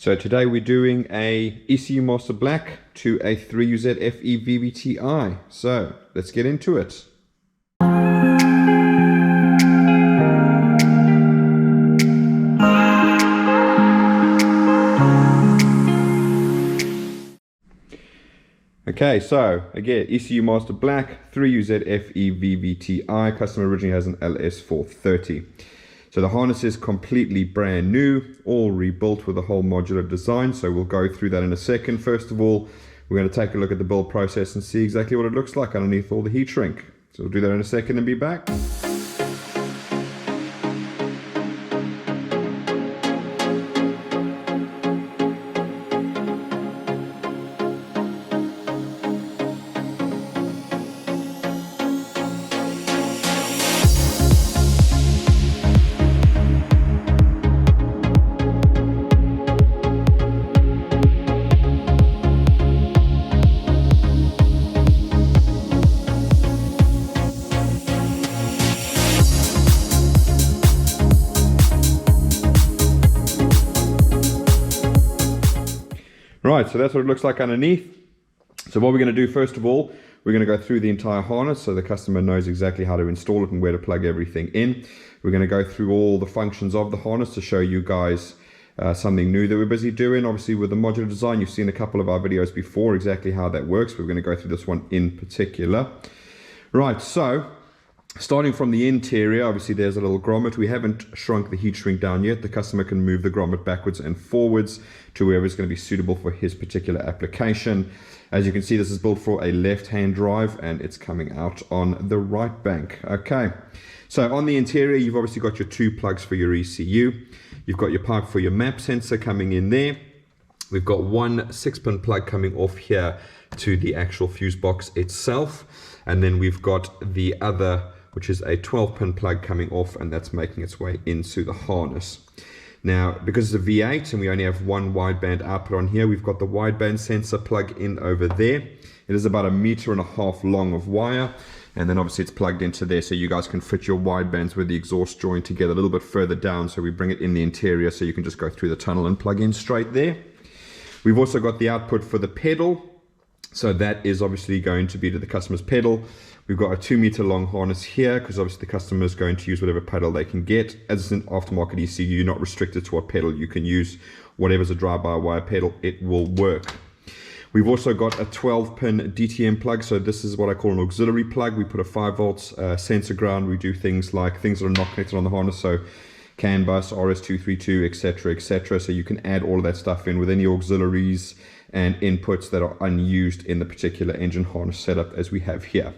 So today we're doing a ECUMaster Black to a 3UZ-FE VVT-i. So let's get into it. Okay, so again, ECUMaster Black, 3UZ-FE VVT-i. Customer originally has an LS430. So the harness is completely brand new, all rebuilt with a whole modular design. So we'll go through that in a second. First of all, we're going to take a look at the build process and see exactly what it looks like underneath all the heat shrink. So we'll do that in a second and be back. Right, so that's what it looks like underneath. So what we're going to do first of all, we're going to go through the entire harness so the customer knows exactly how to install it and where to plug everything in. We're going to go through all the functions of the harness to show you guys something new that we're busy doing. Obviously with the modular design, you've seen a couple of our videos before exactly how that works. We're going to go through this one in particular. Right, so starting from the interior, obviously there's a little grommet. We haven't shrunk the heat shrink down yet. The customer can move the grommet backwards and forwards to wherever is going to be suitable for his particular application. As you can see, this is built for a left-hand drive and it's coming out on the right bank. Okay, so on the interior, you've obviously got your two plugs for your ECU. You've got your pipe for your map sensor coming in there. We've got one 6-pin plug coming off here to the actual fuse box itself. And then we've got the other, which is a 12-pin plug coming off, and that's making its way into the harness. Now, because it's a V8 and we only have one wideband output on here, we've got the wideband sensor plug in over there. It is about 1.5 meters long of wire, and then obviously it's plugged into there so you guys can fit your widebands with the exhaust joint together a little bit further down. So we bring it in the interior so you can just go through the tunnel and plug in straight there. We've also got the output for the pedal. So that is obviously going to be to the customer's pedal. We've got a 2-meter long harness here because obviously the customer is going to use whatever pedal they can get. As it's an aftermarket ECU, you're not restricted to what pedal you can use. Whatever's a drive-by-wire pedal, it will work. We've also got a 12-pin DTM plug. So this is what I call an auxiliary plug. We put a 5 volts sensor ground. We do things like things that are not connected on the harness. So CAN bus, RS232, etc., etc. So you can add all of that stuff in with any auxiliaries and inputs that are unused in the particular engine harness setup as we have here.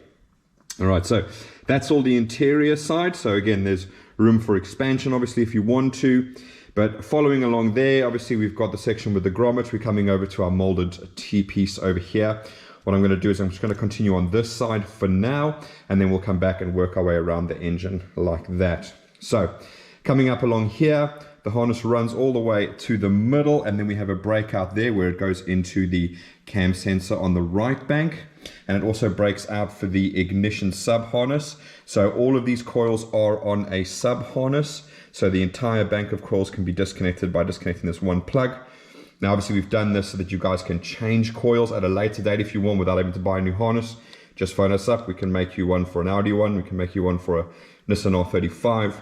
All right, so that's all the interior side. So again, there's room for expansion, obviously, if you want to. But following along there, obviously, we've got the section with the grommet. We're coming over to our molded T-piece over here. What I'm going to do is I'm just going to continue on this side for now, and then we'll come back and work our way around the engine like that. So coming up along here, the harness runs all the way to the middle, and then we have a breakout there where it goes into the cam sensor on the right bank. And it also breaks out for the ignition sub harness. So all of these coils are on a sub harness. So the entire bank of coils can be disconnected by disconnecting this one plug. Now, obviously, we've done this so that you guys can change coils at a later date if you want without having to buy a new harness. Just phone us up. We can make you one for an Audi one. We can make you one for a Nissan R35.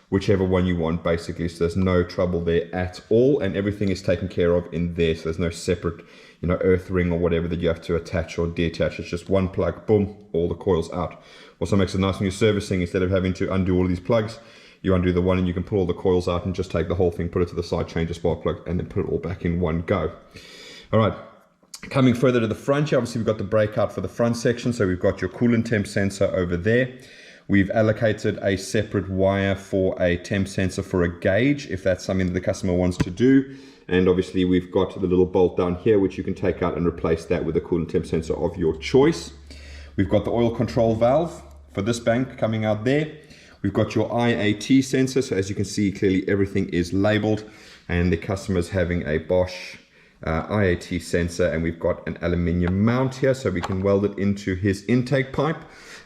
Whichever one you want, basically. So there's no trouble there at all, and everything is taken care of in there. So there's no separate, earth ring or whatever that you have to attach or detach. It's just one plug, boom, all the coils out. Also makes it nice when you're servicing, instead of having to undo all of these plugs, you undo the one and you can pull all the coils out and just take the whole thing, put it to the side, change a spark plug, and then put it all back in one go. All right. Coming further to the front here, obviously we've got the breakout for the front section. So we've got your coolant temp sensor over there. We've allocated a separate wire for a temp sensor for a gauge, if that's something that the customer wants to do. And obviously we've got the little bolt down here, which you can take out and replace that with a coolant temp sensor of your choice. We've got the oil control valve for this bank coming out there. We've got your IAT sensor. So as you can see, clearly everything is labeled, and the customer's having a Bosch IAT sensor, and we've got an aluminium mount here so we can weld it into his intake pipe.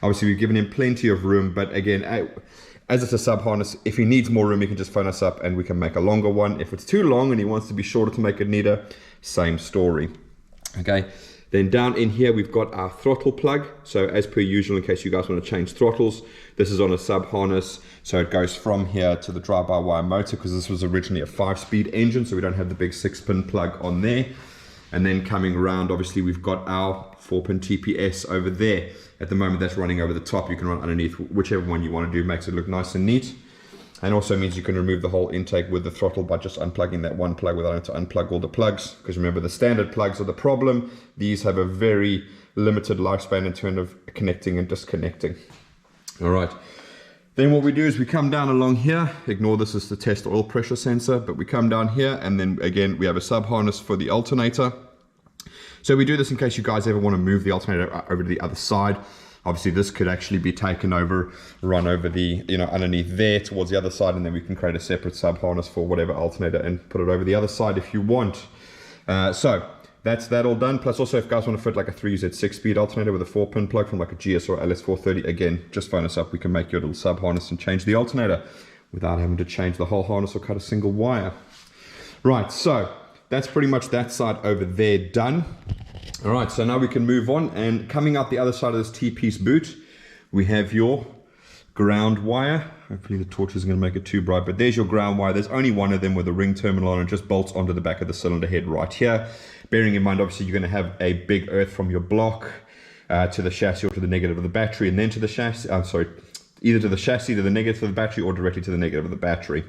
Obviously we've given him plenty of room, but again, as it's a sub harness, if he needs more room, he can just phone us up and we can make a longer one. If it's too long and he wants to be shorter to make it neater, same story. Okay, then down in here we've got our throttle plug. So as per usual, in case you guys want to change throttles, this is on a sub harness, so it goes from here to the drive-by-wire motor, because this was originally a 5-speed engine, so we don't have the big 6-pin plug on there. And then coming around, obviously we've got our 4-pin TPS over there. At the moment that's running over the top. You can run underneath, whichever one you want to do, makes it look nice and neat. And also means you can remove the whole intake with the throttle by just unplugging that one plug without having to unplug all the plugs. Because remember, the standard plugs are the problem. These have a very limited lifespan in terms of connecting and disconnecting. All right. Then what we do is we come down along here. Ignore this is the test oil pressure sensor, but we come down here and then again we have a sub harness for the alternator. So we do this in case you guys ever want to move the alternator over to the other side. Obviously this could actually be taken over, run over the, underneath there towards the other side, and then we can create a separate sub harness for whatever alternator and put it over the other side if you want. So that's that all done. Plus also if you guys want to fit like a 3UZ 6-speed alternator with a 4-pin plug from like a GS or LS430, again, just phone us up. We can make your little sub harness and change the alternator without having to change the whole harness or cut a single wire. Right, so that's pretty much that side over there done. All right, so now we can move on, and coming out the other side of this T-piece boot, we have your ground wire. Hopefully the torch isn't going to make it too bright, but there's your ground wire. There's only one of them with a ring terminal on it, just bolts onto the back of the cylinder head right here. Bearing in mind, obviously, you're going to have a big earth from your block to the chassis or to the negative of the battery, and then to the chassis, either to the chassis, to the negative of the battery, or directly to the negative of the battery.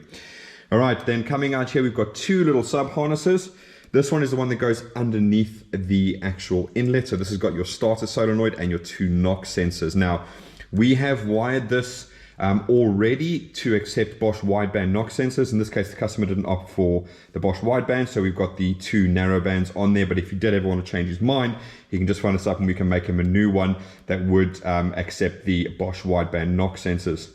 All right, then coming out here, we've got 2 little sub harnesses. This one is the one that goes underneath the actual inlet. So this has got your starter solenoid and your 2 knock sensors. Now, we have wired this already to accept Bosch wideband knock sensors. In this case, the customer didn't opt for the Bosch wideband, so we've got the 2 narrow bands on there. But if you did ever want to change his mind, he can just phone us up and we can make him a new one that would accept the Bosch wideband knock sensors.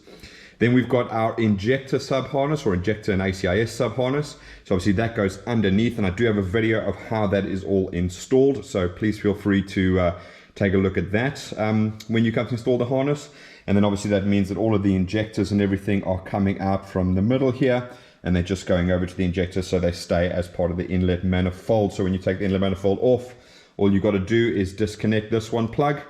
Then we've got our injector sub harness, or injector and ACIS sub harness. So obviously that goes underneath, and I do have a video of how that is all installed. So please feel free to take a look at that when you come to install the harness. And then obviously that means that all of the injectors and everything are coming out from the middle here, and they're just going over to the injector, so they stay as part of the inlet manifold. So when you take the inlet manifold off, all you got to do is disconnect this one plug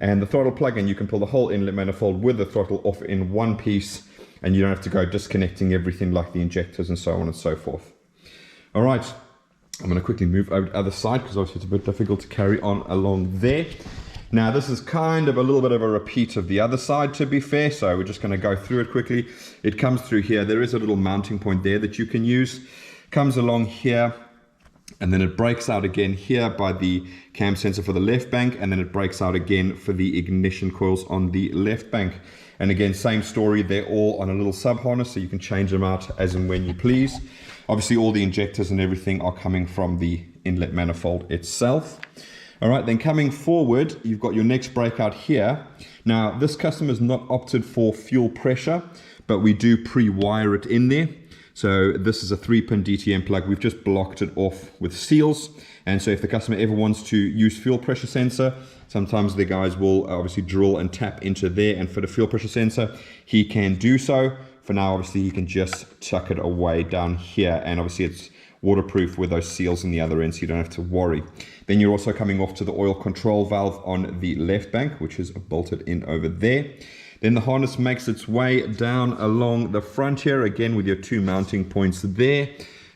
and the throttle plug, and you can pull the whole inlet manifold with the throttle off in one piece, and you don't have to go disconnecting everything like the injectors and so on and so forth. All right, I'm going to quickly move over to the other side because obviously it's a bit difficult to carry on along there. Now this is kind of a little bit of a repeat of the other side, to be fair, so we're just going to go through it quickly. It comes through here. There is a little mounting point there that you can use. Comes along here, and then it breaks out again here by the cam sensor for the left bank, and then it breaks out again for the ignition coils on the left bank. And again, same story, they're all on a little sub harness, so you can change them out as and when you please. Obviously all the injectors and everything are coming from the inlet manifold itself. All right, then coming forward, you've got your next breakout here. Now this customer's not opted for fuel pressure, but we do pre-wire it in there. So this is a 3-pin DTM plug. We've just blocked it off with seals. And so if the customer ever wants to use fuel pressure sensor, sometimes the guys will obviously drill and tap into there and fit a fuel pressure sensor. He can do so. For now, obviously, he can just tuck it away down here. And obviously it's waterproof with those seals in the other end, so you don't have to worry. Then you're also coming off to the oil control valve on the left bank, which is bolted in over there. Then the harness makes its way down along the front here, again with your 2 mounting points there.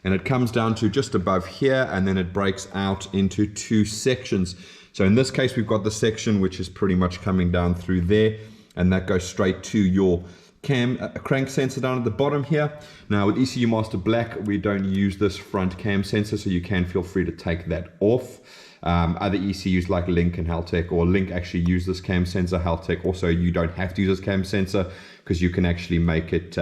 And it comes down to just above here, and then it breaks out into 2 sections. So in this case, we've got the section which is pretty much coming down through there, and that goes straight to your crank sensor down at the bottom here. Now with ECUMaster Black, we don't use this front cam sensor, so you can feel free to take that off. Other ECUs like Link and Haltech, or Link actually use this cam sensor. Haltech also, you don't have to use this cam sensor because you can actually make it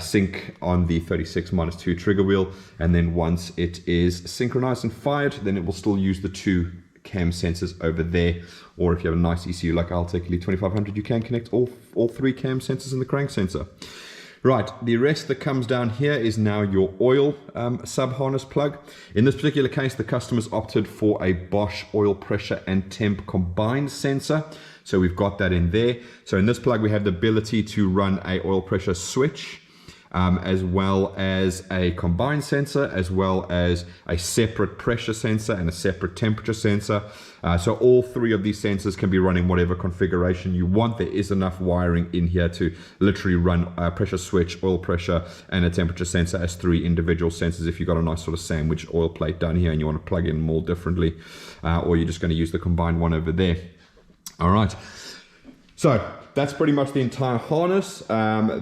sync on the 36-2 trigger wheel, and then once it is synchronized and fired, then it will still use the 2 cam sensors over there. Or if you have a nice ECU like Haltech Elite 2500, you can connect all 3 cam sensors in the crank sensor. Right, the rest that comes down here is now your oil sub-harness plug. In this particular case, the customer's opted for a Bosch oil pressure and temp combined sensor. So we've got that in there. So in this plug, we have the ability to run a oil pressure switch, as well as a combined sensor, as well as a separate pressure sensor and a separate temperature sensor. So all three of these sensors can be running whatever configuration you want. There is enough wiring in here to literally run a pressure switch, oil pressure, and a temperature sensor as three individual sensors if you've got a nice sort of sandwich oil plate down here and you want to plug in them all differently, or you're just going to use the combined one over there. All right. So that's pretty much the entire harness.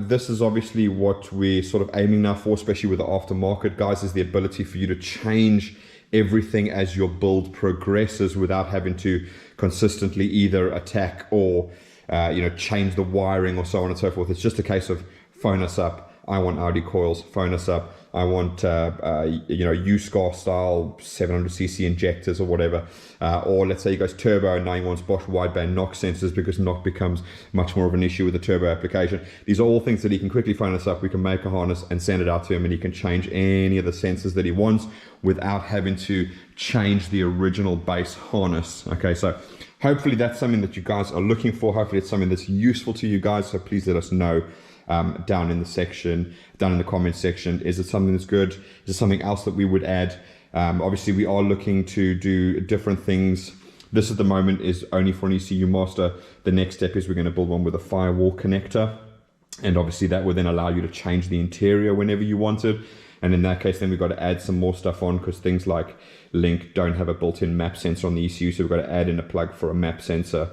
This is obviously what we're sort of aiming now for, especially with the aftermarket guys, is the ability for you to change everything as your build progresses without having to consistently either attack or change the wiring or so on and so forth. It's just a case of phone us up. I want Audi coils. Phone us up. I want USCAR style 700cc injectors or whatever, or let's say you guys turbo and now you want Bosch wideband knock sensors because knock becomes much more of an issue with the turbo application. These are all things that he can quickly phone us up. We can make a harness and send it out to him, and he can change any of the sensors that he wants without having to change the original base harness. Okay, so hopefully that's something that you guys are looking for. Hopefully it's something that's useful to you guys, so please let us know down in the comment section. Is it something that's good? Is it something else that we would add? Obviously we are looking to do different things. This at the moment is only for an ECUMaster. The next step is we're going to build one with a firewall connector, and obviously that would then allow you to change the interior whenever you wanted. And in that case, then we've got to add some more stuff on, because things like Link don't have a built-in map sensor on the ECU, so we've got to add in a plug for a map sensor.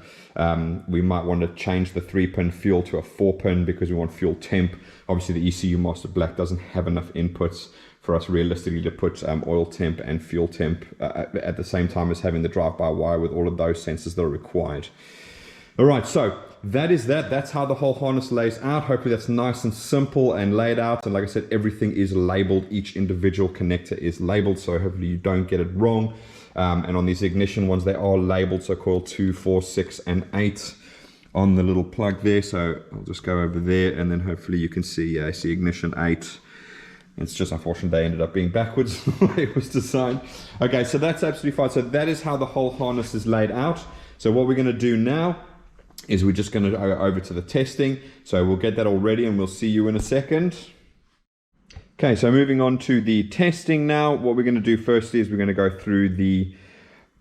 We might want to change the 3-pin fuel to a 4-pin because we want fuel temp. Obviously, the ECUMaster Black doesn't have enough inputs for us realistically to put oil temp and fuel temp at the same time as having the drive-by-wire with all of those sensors that are required. All right, so that's how the whole harness lays out. Hopefully that's nice and simple and laid out, and like I said, everything is labeled. Each individual connector is labeled, so hopefully you don't get it wrong. And on these ignition ones, they are labeled, so coil 2, 4, 6 and 8 on the little plug there. So I'll just go over there, and then hopefully you can see, I see ignition 8. It's just unfortunate they ended up being backwards the way it was designed. Okay, so that's absolutely fine. So that is how the whole harness is laid out. So what we're going to do now is we're just going to go over to the testing. So we'll get that all ready and we'll see you in a second. Okay, so moving on to the testing now. What we're going to do first is we're going to go through the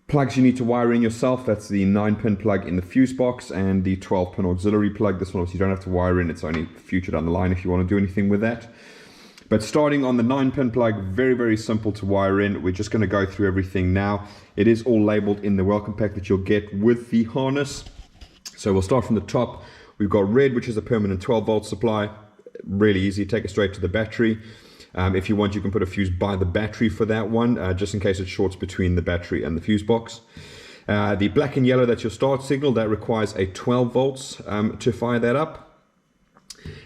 plugs you need to wire in yourself. That's the 9-pin plug in the fuse box and the 12-pin auxiliary plug. This one obviously you don't have to wire in. It's only future down the line if you want to do anything with that. But starting on the 9-pin plug, very, very simple to wire in. We're just going to go through everything now. It is all labeled in the welcome pack that you'll get with the harness. So we'll start from the top. We've got red, which is a permanent 12-volt supply. Really easy, take it straight to the battery. If you want, you can put a fuse by the battery for that one, just in case it shorts between the battery and the fuse box. The black and yellow, that's your start signal. That requires a 12 volts to fire that up.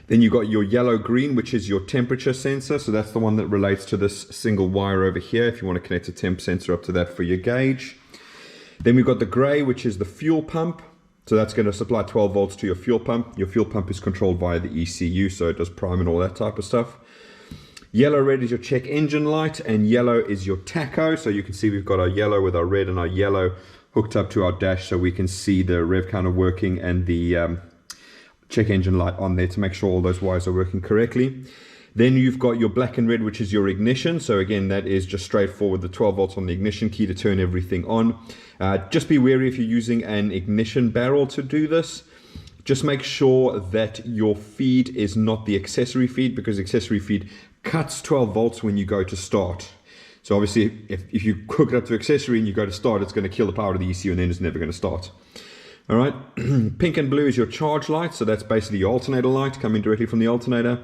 Then you've got your yellow-green, which is your temperature sensor. So that's the one that relates to this single wire over here, if you want to connect a temp sensor up to that for your gauge. Then we've got the gray, which is the fuel pump. So that's going to supply 12 volts to your fuel pump. Your fuel pump is controlled via the ECU, so it does prime and all that type of stuff. Yellow-red is your check engine light, and yellow is your tacho. So you can see we've got our yellow with our red and our yellow hooked up to our dash, so we can see the rev counter working and the check engine light on there to make sure all those wires are working correctly. Then you've got your black and red, which is your ignition. So again, that is just straightforward, the 12 volts on the ignition key to turn everything on. Just be wary if you're using an ignition barrel to do this. Just make sure that your feed is not the accessory feed, because accessory feed cuts 12 volts when you go to start. So obviously, if you hook it up to accessory and you go to start, it's going to kill the power of the ECU and then it's never going to start. All right, pink and blue is your charge light. So that's basically your alternator light coming directly from the alternator.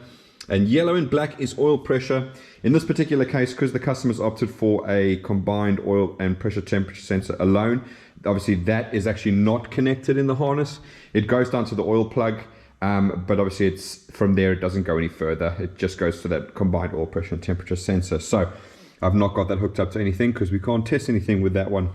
And yellow and black is oil pressure. In this particular case, because the customer's opted for a combined oil and pressure temperature sensor alone, obviously that is actually not connected in the harness. It goes down to the oil plug, but obviously it's from there, it doesn't go any further. It just goes to that combined oil pressure and temperature sensor. So I've not got that hooked up to anything because we can't test anything with that one.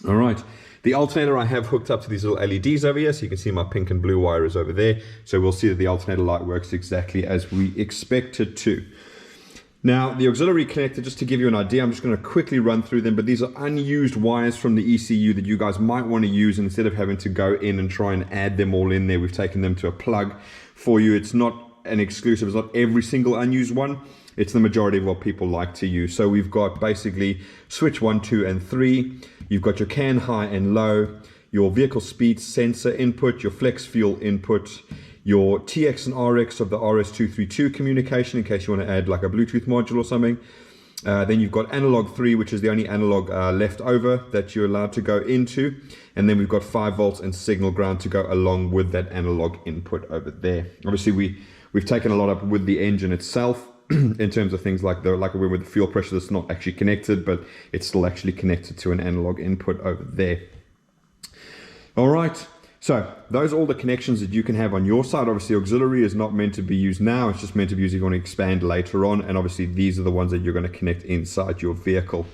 All right. The alternator I have hooked up to these little LEDs over here, so you can see my pink and blue wire is over there. So we'll see that the alternator light works exactly as we expect it to. Now, the auxiliary connector, just to give you an idea, I'm just going to quickly run through them, but these are unused wires from the ECU that you guys might want to use, and instead of having to go in and try and add them all in there, we've taken them to a plug for you. It's not an exclusive, it's not every single unused one, it's the majority of what people like to use. So we've got basically switch 1, 2, and 3, you've got your CAN high and low, your vehicle speed sensor input, your flex fuel input, your TX and RX of the RS232 communication in case you want to add like a Bluetooth module or something. Then you've got analog 3, which is the only analog left over that you're allowed to go into. And then we've got 5 volts and signal ground to go along with that analog input over there. Obviously we've taken a lot up with the engine itself in terms of things like with the fuel pressure that's not actually connected, but it's still actually connected to an analog input over there. All right. So those are all the connections that you can have on your side. Obviously auxiliary is not meant to be used now, it's just meant to be used if you want to expand later on, and obviously these are the ones that you're going to connect inside your vehicle.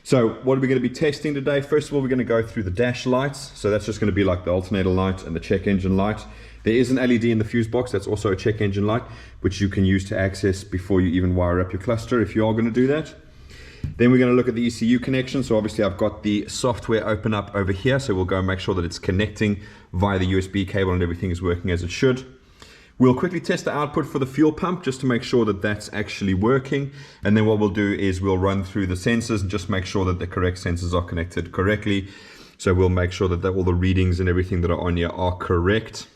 So what are we going to be testing today? First of all, we're going to go through the dash lights. So that's just going to be like the alternator light and the check engine light. There is an LED in the fuse box, that's also a check engine light, which you can use to access before you even wire up your cluster if you are going to do that. Then we're going to look at the ECU connection. So obviously I've got the software open up over here, so we'll go and make sure that it's connecting via the USB cable and everything is working as it should. We'll quickly test the output for the fuel pump just to make sure that that's actually working, and then what we'll do is we'll run through the sensors and just make sure that the correct sensors are connected correctly. So we'll make sure that all the readings and everything that are on here are correct.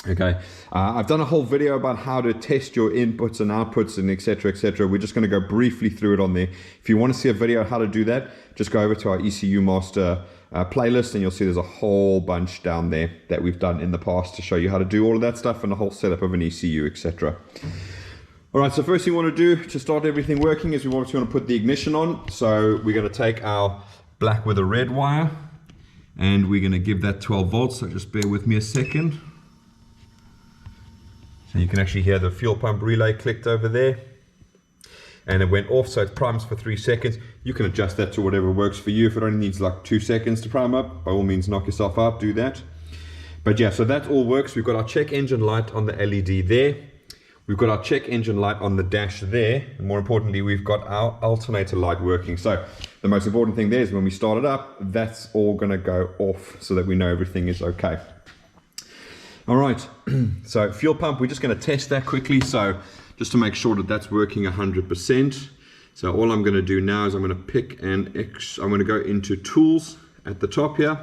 Okay, I've done a whole video about how to test your inputs and outputs and etc, etc. We're just going to go briefly through it on there. If you want to see a video on how to do that, just go over to our ECUMaster playlist and you'll see there's a whole bunch down there that we've done in the past to show you how to do all of that stuff and the whole setup of an ECU, etc. All right, so first thing we want to do to start everything working is we obviously want to put the ignition on. So we're going to take our black with a red wire and we're going to give that 12 volts. So just bear with me a second. So you can actually hear the fuel pump relay clicked over there. And it went off, so it primes for 3 seconds. You can adjust that to whatever works for you. If it only needs like 2 seconds to prime up, by all means knock yourself out, do that. But yeah, so that all works. We've got our check engine light on the LED there. We've got our check engine light on the dash there. And more importantly, we've got our alternator light working. So the most important thing there is when we start it up, that's all gonna go off so that we know everything is okay. All right, so fuel pump, we're just gonna test that quickly. So just to make sure that that's working 100%. So all I'm gonna do now is I'm gonna pick I'm gonna go into tools at the top here.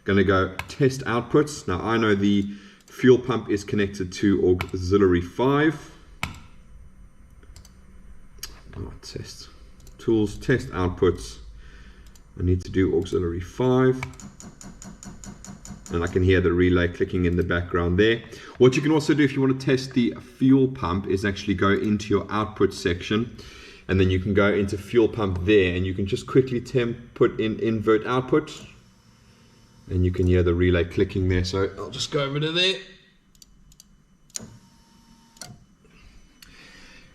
Gonna go test outputs. Now I know the fuel pump is connected to auxiliary 5. Test tools, test outputs. I need to do auxiliary 5. And I can hear the relay clicking in the background there. What you can also do if you want to test the fuel pump is actually go into your output section and then you can go into fuel pump there and you can just quickly put in invert output and you can hear the relay clicking there. So I'll just go over to there.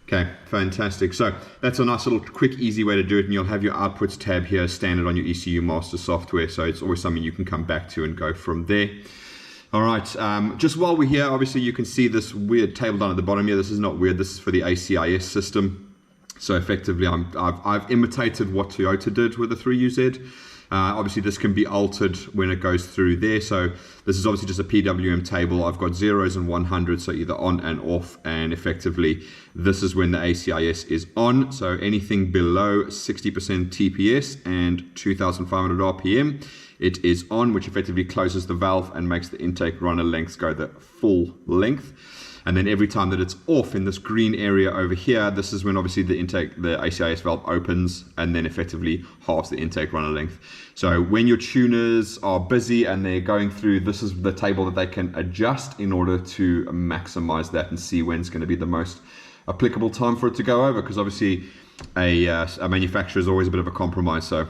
Okay, fantastic. So that's a nice little quick, easy way to do it, and you'll have your outputs tab here standard on your ECUMaster software, so it's always something you can come back to and go from there. All right, just while we're here, obviously you can see this weird table down at the bottom here. This is not weird, this is for the ACIS system. So effectively, I've imitated what Toyota did with the 3UZ. Obviously this can be altered when it goes through there. So this is obviously just a PWM table. I've got 0s and 100s, so either on and off, and effectively this is when the ACIS is on. So anything below 60% TPS and 2500 RPM, it is on, which effectively closes the valve and makes the intake runner lengths go the full length. And then every time that it's off in this green area over here, this is when obviously the ACIS valve opens and then effectively halves the intake runner length. So when your tuners are busy and they're going through, this is the table that they can adjust in order to maximize that and see when it's going to be the most applicable time for it to go over. Because obviously a manufacturer is always a bit of a compromise. So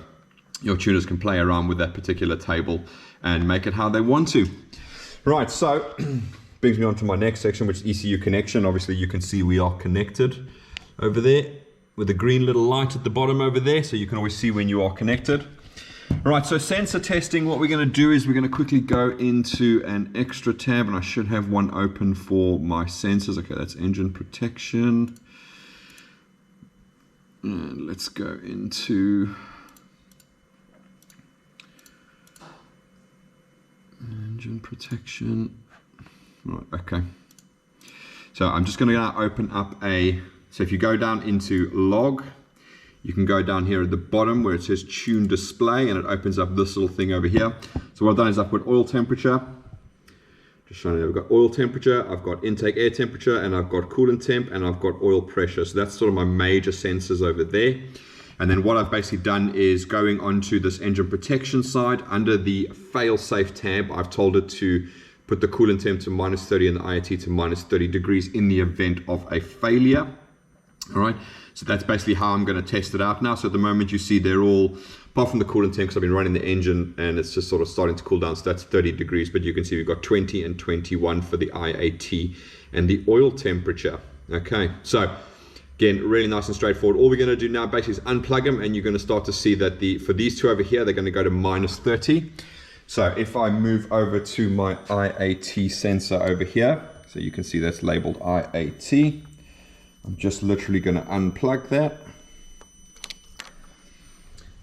your tuners can play around with that particular table and make it how they want to. Right, so brings me on to my next section, which is ECU connection. Obviously you can see we are connected over there with a green little light at the bottom over there, so you can always see when you are connected. All right, so sensor testing, what we're going to do is we're going to quickly go into an extra tab, and I should have one open for my sensors. Okay, that's engine protection. And let's go into engine protection. Right, okay. So I'm just going to open up so if you go down into log, you can go down here at the bottom where it says tune display, and it opens up this little thing over here. So what I've done is I've put oil temperature. Just showing you, I've got oil temperature, I've got intake air temperature, and I've got coolant temp, and I've got oil pressure. So that's sort of my major sensors over there. And then what I've basically done is going onto this engine protection side, under the fail-safe tab, I've told it to put the coolant temp to -30 and the IAT to -30 degrees in the event of a failure. All right, so that's basically how I'm going to test it out now. So at the moment you see they're all, apart from the coolant temp, because I've been running the engine and it's just sort of starting to cool down, so that's 30 degrees, but you can see we've got 20 and 21 for the IAT and the oil temperature. Okay, so again, really nice and straightforward. All we're going to do now basically is unplug them, and you're going to start to see that for these two over here, they're going to go to -30. So if I move over to my IAT sensor over here, so you can see that's labeled IAT. I'm just literally going to unplug that.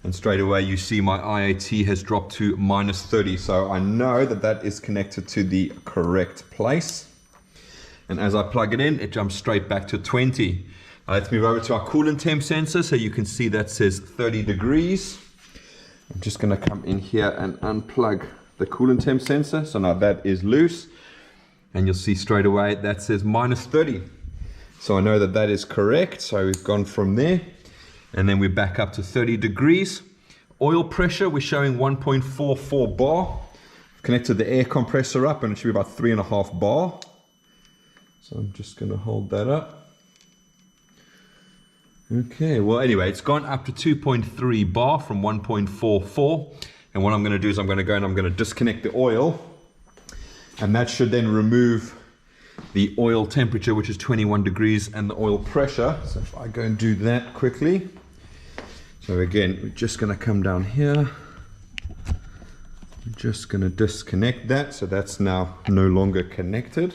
And straight away you see my IAT has dropped to -30. So I know that that is connected to the correct place. And as I plug it in, it jumps straight back to 20. Let's move over to our coolant temp sensor, so you can see that says 30 degrees. I'm just going to come in here and unplug the coolant temp sensor. So now that is loose, and you'll see straight away that says -30. So I know that that is correct. So we've gone from there, and then we're back up to 30 degrees. Oil pressure, we're showing 1.44 bar. I've connected the air compressor up, and it should be about 3.5 bar. So I'm just going to hold that up. Okay, well anyway, it's gone up to 2.3 bar from 1.44, and what I'm going to do is I'm going to go and I'm going to disconnect the oil, and that should then remove the oil temperature, which is 21 degrees, and the oil pressure. So if I go and do that quickly, so again, we're just going to come down here, I'm just going to disconnect that, so that's now no longer connected,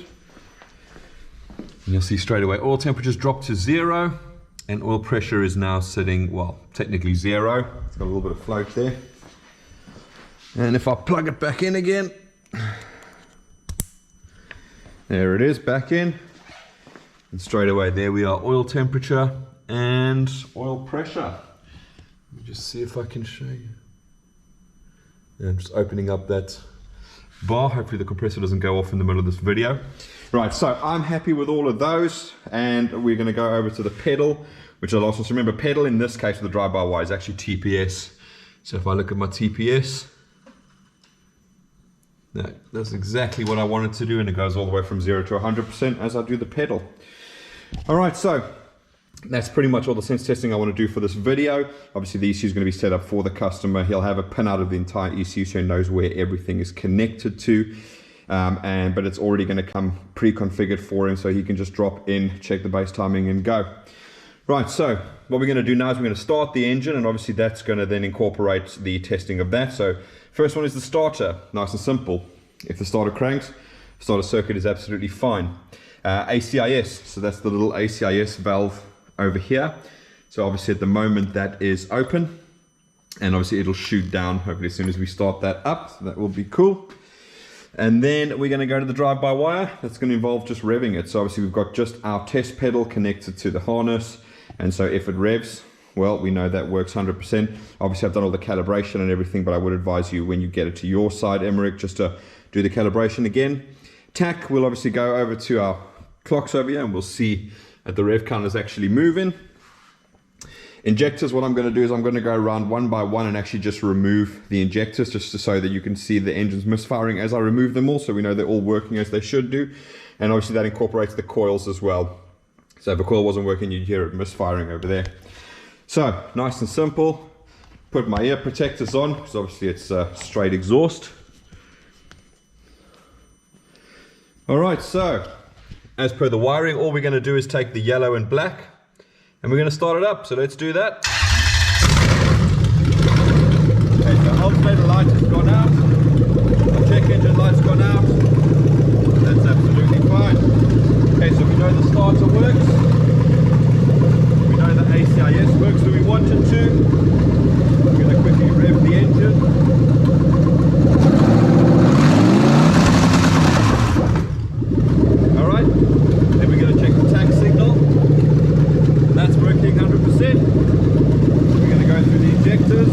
and you'll see straight away oil temperature's dropped to 0. And oil pressure is now sitting, well, technically 0. It's got a little bit of float there. And if I plug it back in again, there it is, back in. And straight away, there we are, oil temperature and oil pressure. Let me just see if I can show you. Yeah, I'm just opening up that bar. Hopefully the compressor doesn't go off in the middle of this video. Right, so I'm happy with all of those, and we're going to go over to the pedal, which I'll also remember, pedal in this case with the drive-by-wire is actually TPS. So if I look at my TPS, that's exactly what I wanted to do, and it goes all the way from 0 to 100% as I do the pedal. All right, so that's pretty much all the sense testing I want to do for this video. Obviously the ECU is going to be set up for the customer. He'll have a pinout of the entire ECU so he knows where everything is connected to. But it's already going to come pre-configured for him, so he can just drop in, check the base timing, and go. Right, so what we're going to do now is we're going to start the engine, and obviously that's going to then incorporate the testing of that. So first one is the starter, nice and simple. If the starter cranks, starter circuit is absolutely fine. ACIS, so that's the little ACIS valve over here. So obviously at the moment that is open, and obviously it'll shoot down hopefully as soon as we start that up, so that will be cool. And then we're going to go to the drive-by-wire. That's going to involve just revving it. So obviously we've got just our test pedal connected to the harness, and so if it revs, well, we know that works 100%. Obviously I've done all the calibration and everything, but I would advise you when you get it to your side, Eymerick, just to do the calibration again. Tack, we'll obviously go over to our clocks over here, and we'll see that the rev count is actually moving. Injectors, what I'm going to do is I'm going to go around one by one and actually just remove the injectors, just so that you can see the engines misfiring as I remove them all, so we know they're all working as they should do. And obviously that incorporates the coils as well. So if a coil wasn't working, you'd hear it misfiring over there. So nice and simple. Put my ear protectors on, because obviously it's straight exhaust. Alright, so as per the wiring, all we're going to do is take the yellow and black, and we're going to start it up, so let's do that. Okay, so alternator light has gone out, the check engine light's gone out, that's absolutely fine. Okay, so we know the starter works, we know the Injector-ACIS works the way we want it to. We're going to quickly rev the engine. Alright, then we're going to check the tax signal. That's working 100%. We're going to go through the injectors.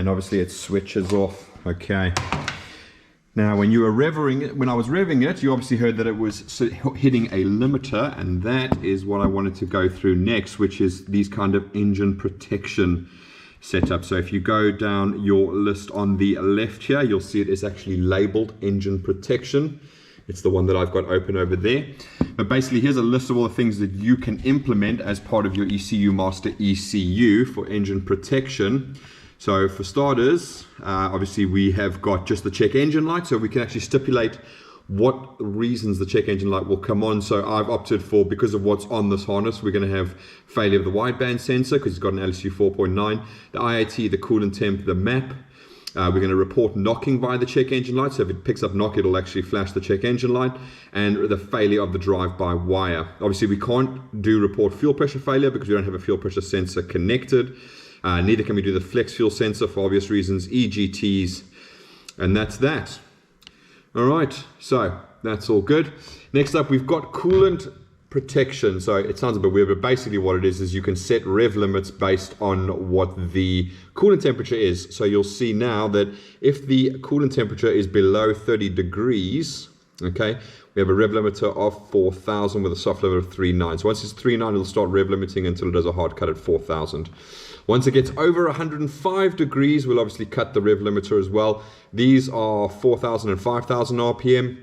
Obviously it switches off. Okay, now when you were revving it, when I was revving it, you obviously heard that it was hitting a limiter, and that is what I wanted to go through next, which is these kind of engine protection setup. So if you go down your list on the left here, you'll see it is actually labeled engine protection. It's the one that I've got open over there. But basically, here's a list of all the things that you can implement as part of your ECUMaster ECU for engine protection. So for starters, obviously we have got just the check engine light, so we can actually stipulate what reasons the check engine light will come on. So I've opted for, because of what's on this harness, we're going to have failure of the wideband sensor because it's got an LSU 4.9, the IAT, the coolant temp, the map. We're going to report knocking via the check engine light, so if it picks up knock, it'll actually flash the check engine light, and the failure of the drive-by-wire. Obviously we can't do report fuel pressure failure because we don't have a fuel pressure sensor connected. Neither can we do the flex fuel sensor for obvious reasons, EGTs, and that's that. All right, so that's all good. Next up, we've got coolant protection. So it sounds a bit weird, but basically what it is you can set rev limits based on what the coolant temperature is. So you'll see now that if the coolant temperature is below 30 degrees, okay, we have a rev limiter of 4,000 with a soft level of 3.9. So once it's 3.9, it'll start rev limiting until it does a hard cut at 4,000. Once it gets over 105 degrees, we'll obviously cut the rev limiter as well. These are 4,000 and 5,000 RPM.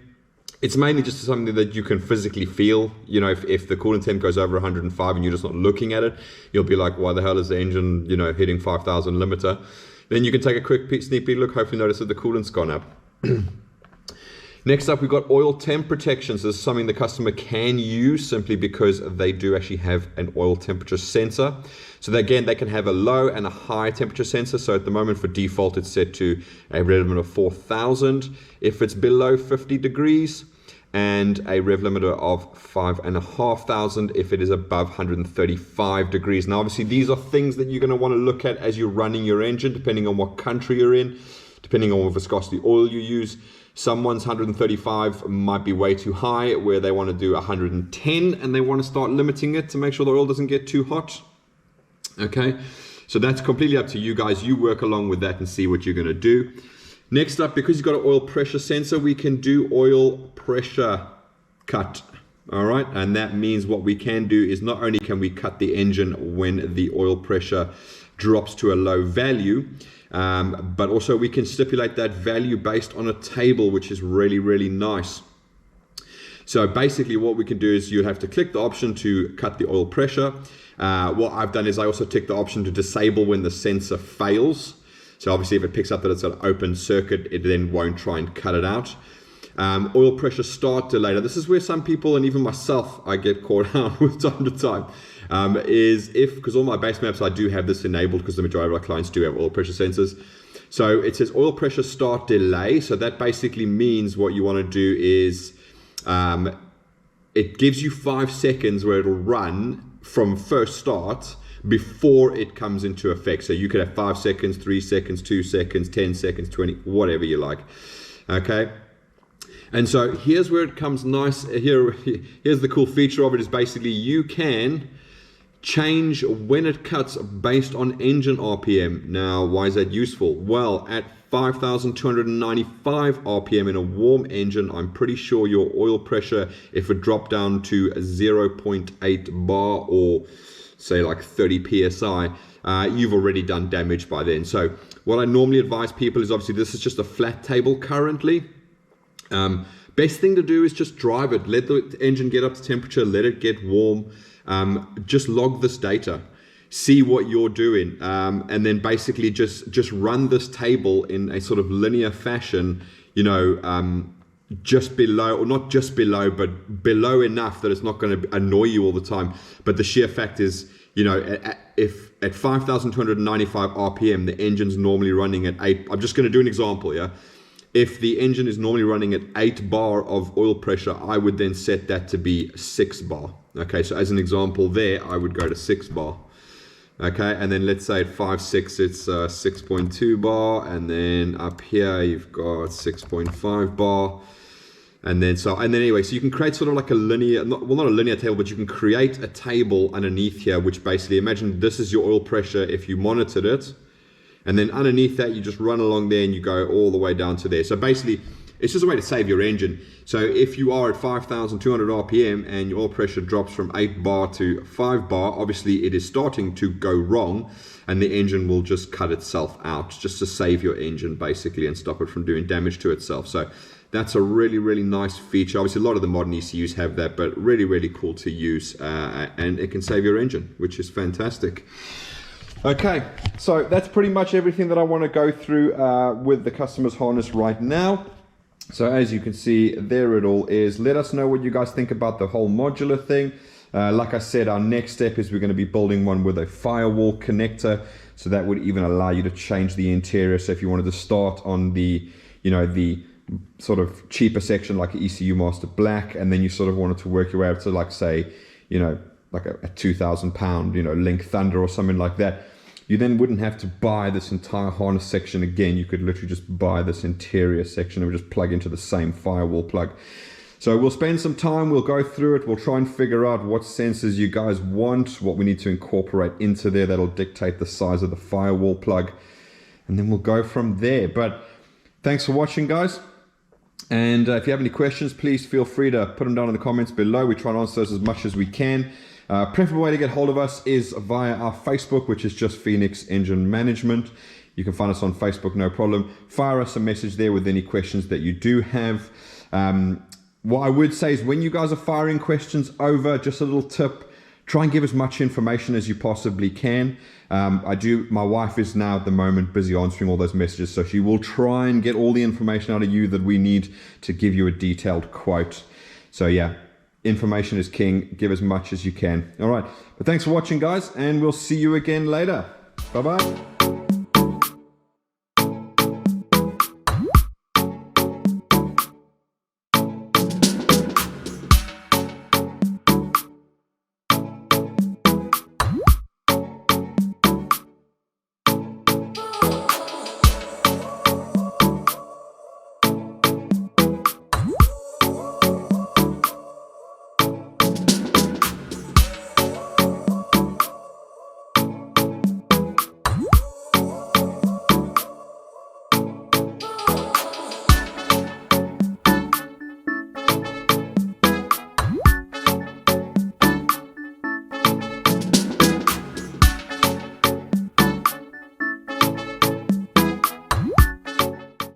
It's mainly just something that you can physically feel. You know, if the coolant temp goes over 105 and you're just not looking at it, you'll be like, why the hell is the engine, you know, hitting 5,000 limiter? Then you can take a quick sneak peek look, hopefully notice that the coolant's gone up. Next up, we've got oil temp protection. So this is something the customer can use simply because they do actually have an oil temperature sensor. So again, they can have a low and a high temperature sensor. So at the moment for default, it's set to a rev limit of 4,000. If it's below 50 degrees, and a rev limiter of 5,500 if it is above 135 degrees. Now obviously these are things that you're going to want to look at as you're running your engine, depending on what country you're in, depending on what viscosity oil you use. Someone's 135 might be way too high, where they want to do 110 and they want to start limiting it to make sure the oil doesn't get too hot. Okay, so that's completely up to you guys. You work along with that and see what you're going to do. Next up, because you've got an oil pressure sensor, we can do oil pressure cut. All right, and that means what we can do is not only can we cut the engine when the oil pressure drops to a low value, but also we can stipulate that value based on a table, which is really, really nice. So basically what we can do is you have to click the option to cut the oil pressure. What I've done is I also tick the option to disable when the sensor fails. So obviously if it picks up that it's an open circuit, it then won't try and cut it out. Oil pressure start delay. Now this is where some people, and even myself, I get caught out with time to time. Because all my base maps, I do have this enabled because the majority of our clients do have oil pressure sensors. So it says oil pressure start delay. So that basically means what you want to do is it gives you 5 seconds where it'll run from first start before it comes into effect. So you could have 5 seconds, 3 seconds, 2 seconds, 10 seconds, 20, whatever you like. Okay. And so here's where it comes nice. Here's the cool feature of it is basically you can change when it cuts based on engine RPM. Now, why is that useful? Well, at 5,295 RPM in a warm engine, I'm pretty sure your oil pressure, if it dropped down to 0.8 bar or say like 30 psi, you've already done damage by then. So what I normally advise people is, obviously this is just a flat table currently. Best thing to do is just drive it, let the engine get up to temperature, let it get warm. Just log this data, see what you're doing, and then basically just run this table in a sort of linear fashion, you know, just below, or not just below, but below enough that it's not going to annoy you all the time. But the sheer fact is, you know, if at 5,295 RPM, the engine's normally running at 8, I'm just going to do an example, yeah? If the engine is normally running at 8 bar of oil pressure, I would then set that to be 6 bar. Okay, so as an example there, I would go to 6 bar. Okay, and then let's say at 5.6, it's 6.2 bar, and then up here you've got 6.5 bar. And then anyway, so you can create sort of like a linear, not a linear table, but you can create a table underneath here, which basically, imagine this is your oil pressure if you monitored it. And then underneath that, you just run along there and you go all the way down to there. So basically, it's just a way to save your engine. So if you are at 5,200 RPM and your oil pressure drops from 8 bar to 5 bar, obviously it is starting to go wrong, and the engine will just cut itself out just to save your engine basically and stop it from doing damage to itself. So that's a really, really nice feature. Obviously, a lot of the modern ECUs have that, but really, really cool to use, and it can save your engine, which is fantastic. Okay, so that's pretty much everything that I want to go through with the customer's harness right now. So as you can see, there it all is. Let us know what you guys think about the whole modular thing. Like I said, our next step is we're going to be building one with a firewall connector. So that would even allow you to change the interior. So if you wanted to start on the, you know, the sort of cheaper section like ECUMaster Black, and then you sort of wanted to work your way up to, like, say, you know, like a 2,000 pound, you know, Link Thunder or something like that, you then wouldn't have to buy this entire harness section again. You could literally just buy this interior section and just plug into the same firewall plug. So we'll spend some time, we'll go through it, we'll try and figure out what sensors you guys want, what we need to incorporate into there that'll dictate the size of the firewall plug, and then we'll go from there. But thanks for watching, guys. And if you have any questions, please feel free to put them down in the comments below. We try and answer those as much as we can. Preferable way to get hold of us is via our Facebook, which is just Phoenix Engine Management. You can find us on Facebook, no problem. Fire us a message there with any questions that you do have. What I would say is, when you guys are firing questions over, just a little tip, try and give as much information as you possibly can. My wife is now at the moment busy answering all those messages, so she will try and get all the information out of you that we need to give you a detailed quote. So yeah, information is king. Give as much as you can. All right, but thanks for watching, guys, and we'll see you again later. Bye-bye.